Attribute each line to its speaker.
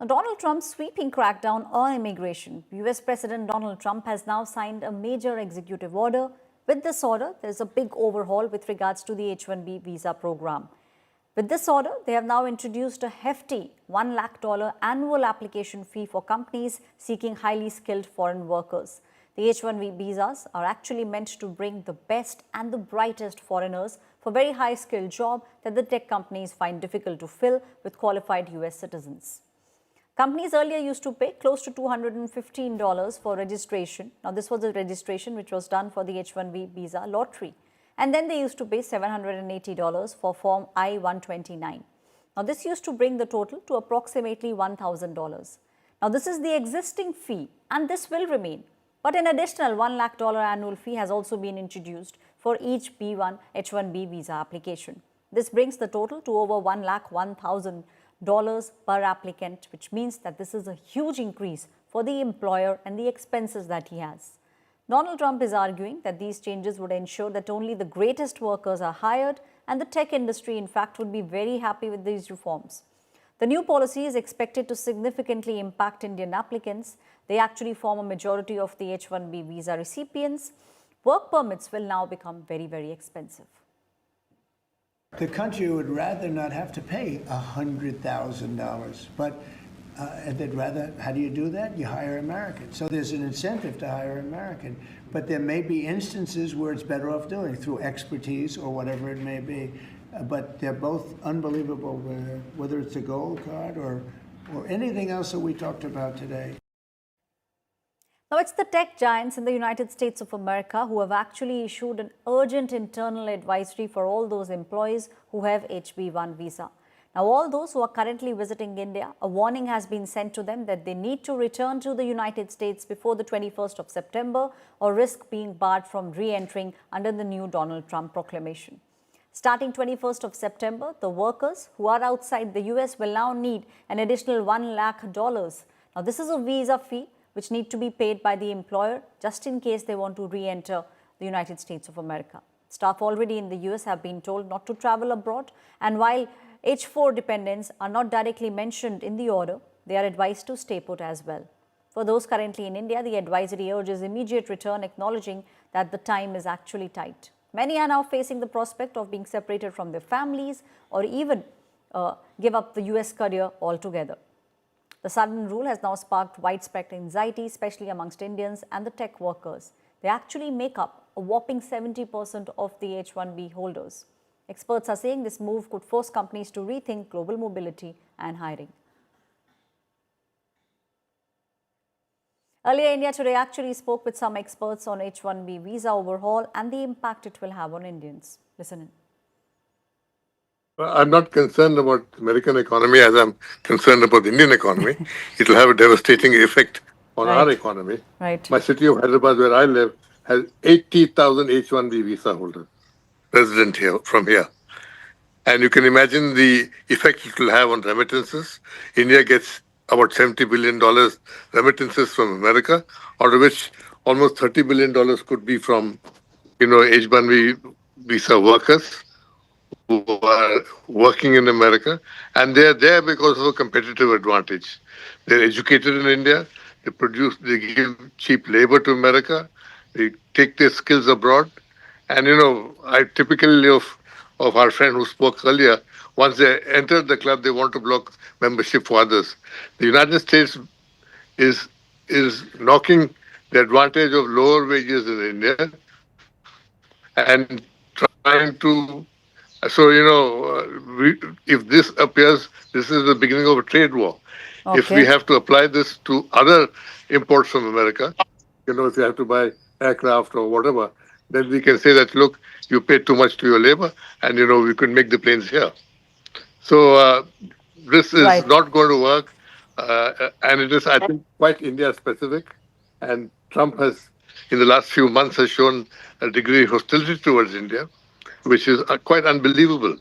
Speaker 1: Now, Donald Trump's sweeping crackdown on immigration. US President Donald Trump has now signed a major executive order. With this order, there's a big overhaul with regards to the H-1B visa program. With this order, they have now introduced a hefty $1 lakh annual application fee for companies seeking highly skilled foreign workers. The H-1B visas are actually meant to bring the best and the brightest foreigners for very high skilled jobs that the tech companies find difficult to fill with qualified US citizens. Companies earlier used to pay close to $215 for registration. Now, this was a registration which was done for the H-1B visa lottery. And then they used to pay $780 for Form I-129. Now, this used to bring the total to approximately $1,000. Now, this is the existing fee and this will remain. But an additional $1 lakh annual fee has also been introduced for each B1 H-1B visa application. This brings the total to over $1,01,000 per applicant, which means that this is a huge increase for the employer and the expenses that he has. Donald Trump is arguing that these changes would ensure that only the greatest workers are hired, and the tech industry, in fact, would be very happy with these reforms. The new policy is expected to significantly impact Indian applicants. They actually form a majority of the H-1B visa recipients. Work permits will now become very, very expensive.
Speaker 2: The country would rather not have to pay $100,000, but they'd rather, how do you do that? You hire Americans. So there's an incentive to hire American, but there may be instances where it's better off doing it through expertise or whatever it may be. But they're both unbelievable, whether it's a gold card or anything else that we talked about today.
Speaker 1: Now, it's the tech giants in the United States of America who have actually issued an urgent internal advisory for all those employees who have H-1B visa. Now, all those who are currently visiting India, a warning has been sent to them that they need to return to the United States before the 21st of September or risk being barred from re-entering under the new Donald Trump proclamation. Starting 21st of September, the workers who are outside the US will now need an additional $1 lakh. Now, this is a visa fee which need to be paid by the employer just in case they want to re-enter the United States of America. Staff already in the US have been told not to travel abroad, and while H-4 dependents are not directly mentioned in the order, they are advised to stay put as well. For those currently in India, the advisory urges immediate return, acknowledging that the time is actually tight. Many are now facing the prospect of being separated from their families or even give up the US career altogether. The sudden rule has now sparked widespread anxiety, especially amongst Indians and the tech workers. They actually make up a whopping 70% of the H-1B holders. Experts are saying this move could force companies to rethink global mobility and hiring. Earlier, India Today actually spoke with some experts on H-1B visa overhaul and the impact it will have on Indians. Listen in.
Speaker 3: I'm not concerned about the American economy as I'm concerned about the Indian economy. It will have a devastating effect on our economy.
Speaker 1: Right.
Speaker 3: My city of Hyderabad, where I live, has 80,000 H-1B visa holders, resident here, from here. And you can imagine the effect it will have on remittances. India gets about $70 billion remittances from America, out of which almost $30 billion could be from, H-1B visa workers who are working in America, and they are there because of a competitive advantage. They're educated in India, they give cheap labor to America, they take their skills abroad, and I typically of our friend who spoke earlier, once they enter the club, they want to block membership for others. The United States is knocking the advantage of lower wages in India and trying to. So, if this appears, this is the beginning of a trade war. Okay. If we have to apply this to other imports from America, if you have to buy aircraft or whatever, then we can say that, look, you pay too much to your labor and, we could make the planes here. So this is not going to work. And it is, I think, quite India-specific. And Trump has, in the last few months, has shown a degree of hostility towards India, which is quite unbelievable.